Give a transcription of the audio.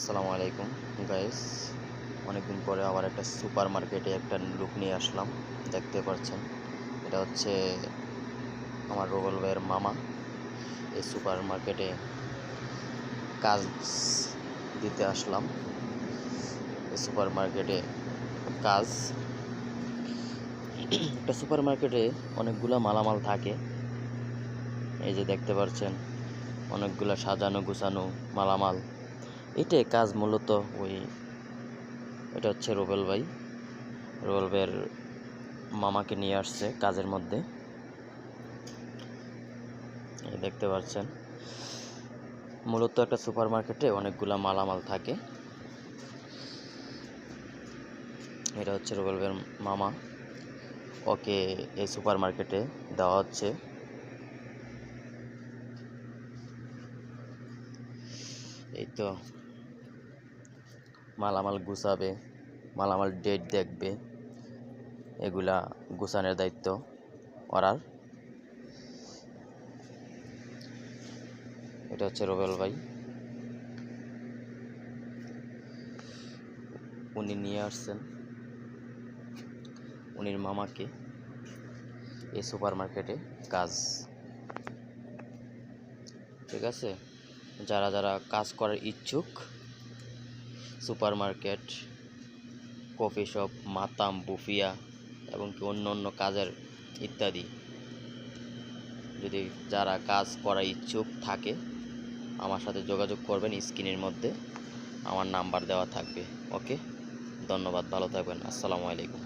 আসসালামু আলাইকুম গাইস। অনেকদিন পরে আবার একটা সুপার মার্কেটে একটা লুক নিয়ে আসলাম। দেখতে পাচ্ছেন এটা হচ্ছে আমার রোবেল ভাইয়ের মামা। এই সুপার মার্কেটে কাজ দিতে আসলাম। এই সুপার মার্কেটে কাজ একটা সুপার মার্কেটে অনেকগুলা মালামাল থাকে। এই যে দেখতে পাচ্ছেন অনেকগুলা সাজানো গুছানো মালামাল। এটাই কাজ মূলত। এটা হচ্ছে রোবেল ভাইয়ের মামাকে নিয়ে আসছে কাজের মধ্যে। দেখতে পাচ্ছেন মূলত একটা সুপার মার্কেটে অনেকগুলা মালামাল থাকে। এটা হচ্ছে রুবেল ভাইয়ের মামা, ওকে এই সুপার মার্কেটে দেওয়া হচ্ছে। এই তো মালামাল গুছাবে, মালামাল ডেট দেখবে, এগুলা গুছানোর দায়িত্ব ওরার। এটা হচ্ছে রুবেল ভাই, উনি নিয়ে আসছেন উনির মামাকে এই সুপার মার্কেটে কাজ। ঠিক আছে, যারা যারা কাজ করার ইচ্ছুক, সুপার মার্কেট, কফি শপ, মাতাম, বুফিয়া এবং কি অন্য অন্য কাজের ইত্যাদি, যদি যারা কাজ করার ইচ্ছুক থাকে আমার সাথে যোগাযোগ করবেন। স্ক্রিনের মধ্যে আমার নাম্বার দেওয়া থাকবে। ওকে, ধন্যবাদ, ভালো থাকবেন। আসসালামু আলাইকুম।